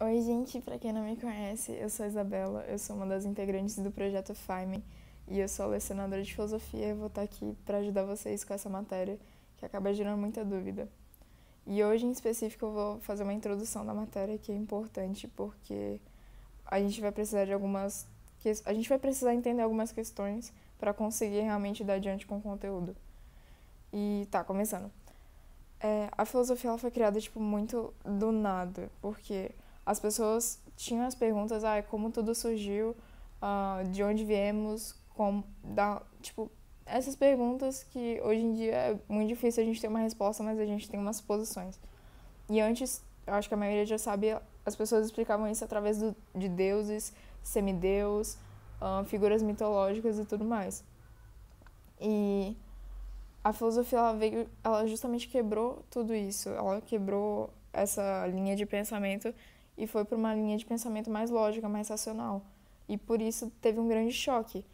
Oi, gente, pra quem não me conhece, eu sou a Isabela, eu sou uma das integrantes do projeto Fime e eu sou a lecionadora de filosofia e vou estar aqui para ajudar vocês com essa matéria que acaba gerando muita dúvida. E hoje em específico eu vou fazer uma introdução da matéria que é importante porque a gente vai precisar de algumas a gente vai precisar entender algumas questões para conseguir realmente dar adiante com o conteúdo. E tá, começando. A filosofia ela foi criada tipo muito do nada, porque as pessoas tinham as perguntas, como tudo surgiu, de onde viemos, tipo, essas perguntas que hoje em dia é muito difícil a gente ter uma resposta, mas a gente tem umas suposições. E antes, eu acho que a maioria já sabia, as pessoas explicavam isso através de deuses, semideus, figuras mitológicas e tudo mais. E a filosofia ela justamente quebrou tudo isso. Ela quebrou essa linha de pensamento e foi para uma linha de pensamento mais lógica, mais racional. E por isso teve um grande choque.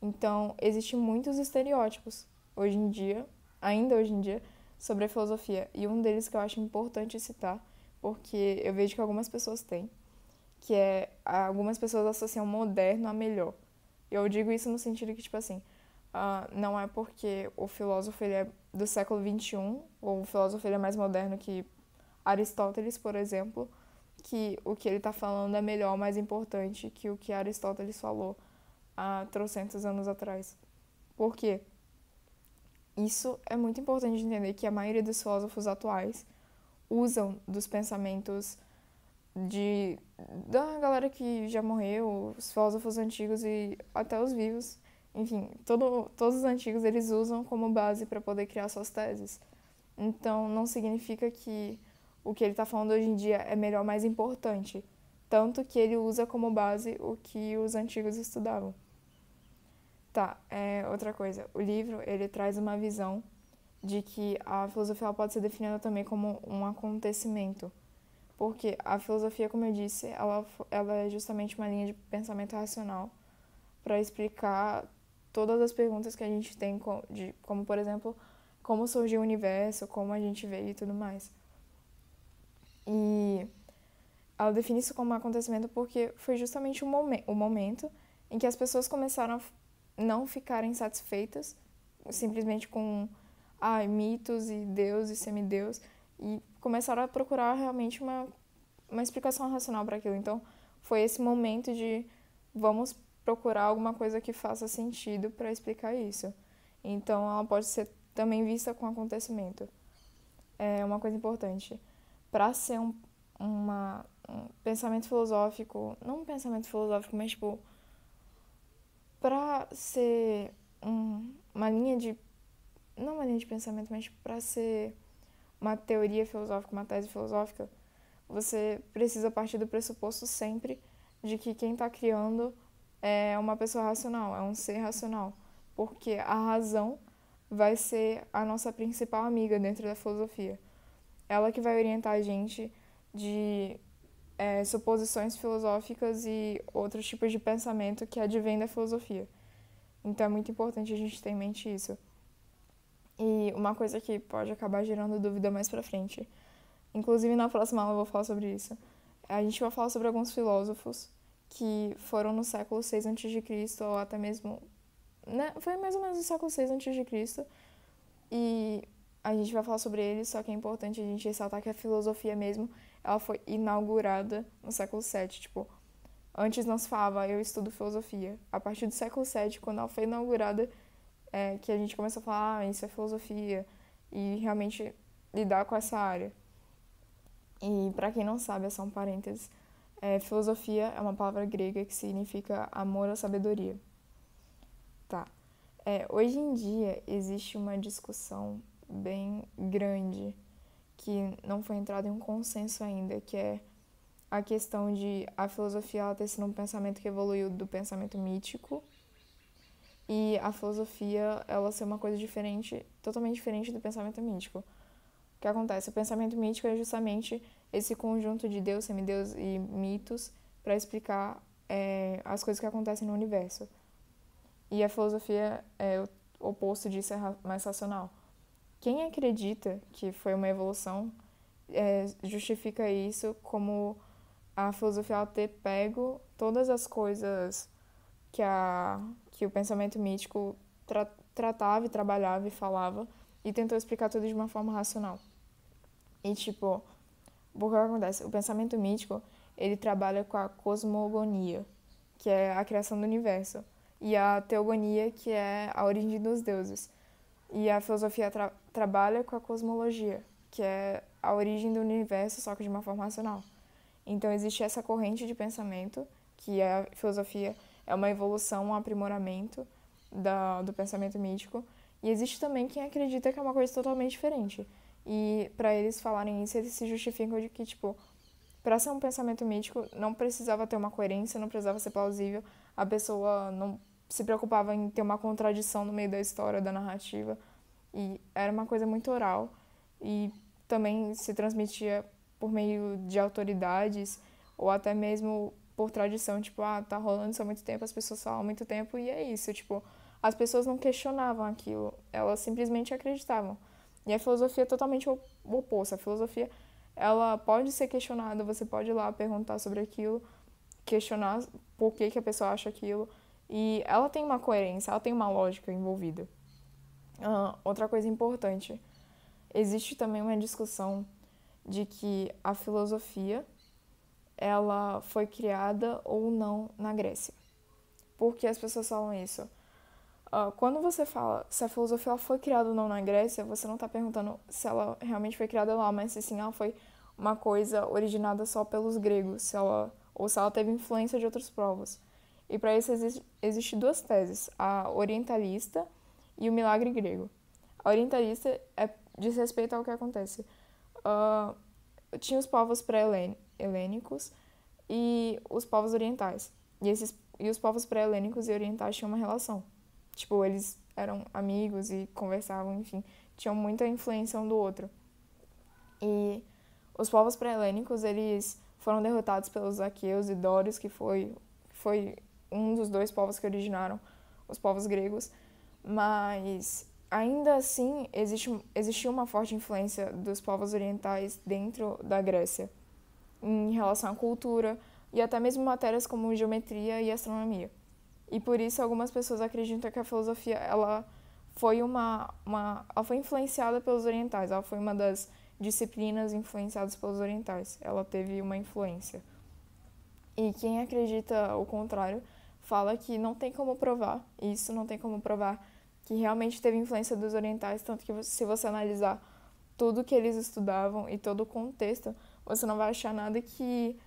Então, existem muitos estereótipos hoje em dia, ainda hoje em dia, sobre a filosofia. E um deles que eu acho importante citar, porque eu vejo que algumas pessoas têm, que é algumas pessoas associam moderno a melhor. Eu digo isso no sentido que, tipo assim, não é porque o filósofo ele é do século XXI, ou o filósofo ele é mais moderno que Aristóteles, por exemplo, que o que ele está falando é melhor, mais importante que o que Aristóteles falou há trocentos anos atrás. Por quê? Isso é muito importante de entender que a maioria dos filósofos atuais usam dos pensamentos de da galera que já morreu, os filósofos antigos e até os vivos. Enfim, todos os antigos eles usam como base para poder criar suas teses. Então, não significa que o que ele está falando hoje em dia é melhor, mais importante. Tanto que ele usa como base o que os antigos estudavam. Tá, outra coisa. O livro, ele traz uma visão de que a filosofia pode ser definida também como um acontecimento. Porque a filosofia, como eu disse, ela é justamente uma linha de pensamento racional para explicar todas as perguntas que a gente tem, como, por exemplo, como surgiu o universo, como a gente veio e tudo mais. E ela define isso como um acontecimento porque foi justamente o momento em que as pessoas começaram a não ficarem satisfeitas simplesmente com mitos e deus e semideus e começaram a procurar realmente uma explicação racional para aquilo. Então, foi esse momento de vamos procurar alguma coisa que faça sentido para explicar isso. Então, ela pode ser também vista com acontecimento. É uma coisa importante. Para ser um pensamento filosófico, não um pensamento filosófico, mas tipo, para ser uma linha de. Não uma linha de pensamento, mas para ser uma teoria filosófica, uma tese filosófica, você precisa partir do pressuposto sempre de que quem está criando é uma pessoa racional, é um ser racional. Porque a razão vai ser a nossa principal amiga dentro da filosofia. Ela que vai orientar a gente de suposições filosóficas e outros tipos de pensamento que advém da filosofia. Então é muito importante a gente ter em mente isso. E uma coisa que pode acabar gerando dúvida mais pra frente. Inclusive na próxima aula eu vou falar sobre isso. A gente vai falar sobre alguns filósofos que foram no século 6 a.C. ou até mesmo, né, foi mais ou menos no século 6 a.C. E a gente vai falar sobre eles, só que é importante a gente ressaltar que a filosofia mesmo, ela foi inaugurada no século 7, tipo, antes não se falava, eu estudo filosofia. A partir do século 7, quando ela foi inaugurada, que a gente começou a falar, isso é filosofia, e realmente lidar com essa área. E para quem não sabe, é só um parênteses, filosofia é uma palavra grega que significa amor à sabedoria. Tá. Hoje em dia existe uma discussão bem grande que não foi entrada em um consenso ainda, que é a questão de a filosofia ela ter sido um pensamento que evoluiu do pensamento mítico e a filosofia ela ser uma coisa diferente, totalmente diferente do pensamento mítico. O que acontece? O pensamento mítico é justamente esse conjunto de Deus, semideus e mitos para explicar as coisas que acontecem no universo. E a filosofia é o oposto disso, é mais racional. Quem acredita que foi uma evolução justifica isso como a filosofia ela ter pego todas as coisas que o pensamento mítico tratava e trabalhava e falava e tentou explicar tudo de uma forma racional. E, tipo, o que acontece? O pensamento mítico, ele trabalha com a cosmogonia, que é a criação do universo, e a teogonia, que é a origem dos deuses. E a filosofia trabalha com a cosmologia, que é a origem do universo, só que de uma forma racional. Então, existe essa corrente de pensamento, que é a filosofia, é uma evolução, um aprimoramento do pensamento mítico. E existe também quem acredita que é uma coisa totalmente diferente. E para eles falarem isso, eles se justificam de que, tipo, para ser um pensamento mítico, não precisava ter uma coerência, não precisava ser plausível, a pessoa não se preocupava em ter uma contradição no meio da história, da narrativa. E era uma coisa muito oral e também se transmitia por meio de autoridades ou até mesmo por tradição, tipo, tá rolando isso há muito tempo, as pessoas falam há muito tempo e é isso, tipo, as pessoas não questionavam aquilo, elas simplesmente acreditavam. E a filosofia é totalmente o oposto. A filosofia, ela pode ser questionada, você pode ir lá perguntar sobre aquilo, questionar por que a pessoa acha aquilo, e ela tem uma coerência, ela tem uma lógica envolvida. Outra coisa importante, existe também uma discussão de que a filosofia ela foi criada ou não na Grécia. Por que as pessoas falam isso? Quando você fala se a filosofia ela foi criada ou não na Grécia, você não está perguntando se ela realmente foi criada lá, mas se sim ela foi uma coisa originada só pelos gregos, ou se ela teve influência de outros povos. E para isso existe duas teses, a orientalista e o milagre grego. A orientalista diz respeito ao que acontece. Tinha os povos pré-helênicos e os povos orientais. E os povos pré-helênicos e orientais tinham uma relação. Tipo, eles eram amigos e conversavam, enfim, tinham muita influência um do outro. E os povos pré-helênicos, eles foram derrotados pelos aqueus e dórios, que foi um dos dois povos que originaram os povos gregos. Mas, ainda assim, existiu uma forte influência dos povos orientais dentro da Grécia, em relação à cultura e até mesmo matérias como geometria e astronomia. E por isso algumas pessoas acreditam que a filosofia ela foi ela foi influenciada pelos orientais, ela foi uma das disciplinas influenciadas pelos orientais. Ela teve uma influência. E quem acredita o contrário fala que não tem como provar isso, não tem como provar que realmente teve influência dos orientais, tanto que se você analisar tudo que eles estudavam e todo o contexto, você não vai achar nada que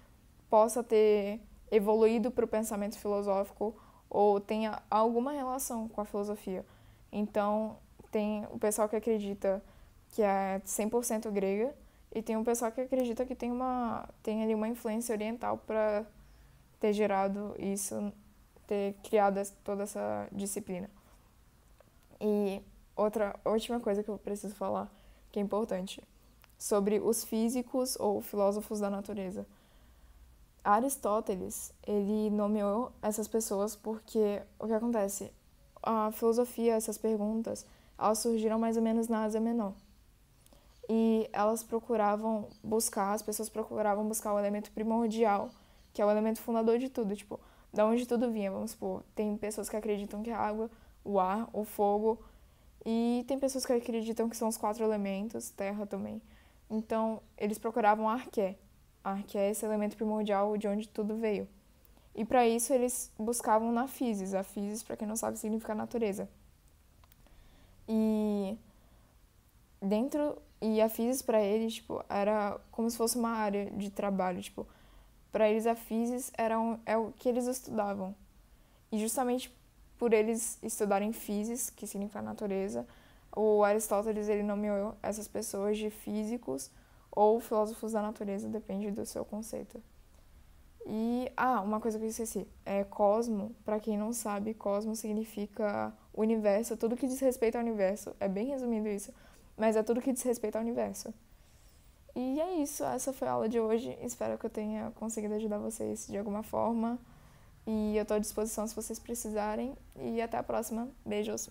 possa ter evoluído para o pensamento filosófico ou tenha alguma relação com a filosofia. Então, tem o pessoal que acredita que é 100% grega e tem o pessoal que acredita que tem ali uma influência oriental para ter gerado isso, ter criado toda essa disciplina. E outra última coisa que eu preciso falar, que é importante, sobre os físicos ou filósofos da natureza. Aristóteles, ele nomeou essas pessoas porque o que acontece? A filosofia, essas perguntas, elas surgiram mais ou menos na Ásia Menor. E as pessoas procuravam buscar o elemento primordial, que é o elemento fundador de tudo, tipo, da onde tudo vinha, vamos supor. Tem pessoas que acreditam que é a água, o ar, o fogo, e tem pessoas que acreditam que são os 4 elementos, terra também. Então, eles procuravam a arqué. A arqué é esse elemento primordial de onde tudo veio. E para isso eles buscavam na physis. A physis, para quem não sabe, significa natureza. E a physis para eles, tipo, era como se fosse uma área de trabalho, tipo, para eles a physis é o que eles estudavam. E justamente por eles estudarem physis, que significa natureza, o Aristóteles ele nomeou essas pessoas de físicos ou filósofos da natureza, depende do seu conceito. E, uma coisa que eu esqueci, cosmo, para quem não sabe, cosmo significa universo, tudo que diz respeito ao universo, é bem resumido isso, mas é tudo que diz respeito ao universo. E é isso, essa foi a aula de hoje, espero que eu tenha conseguido ajudar vocês de alguma forma, e eu estou à disposição se vocês precisarem, e até a próxima, beijos!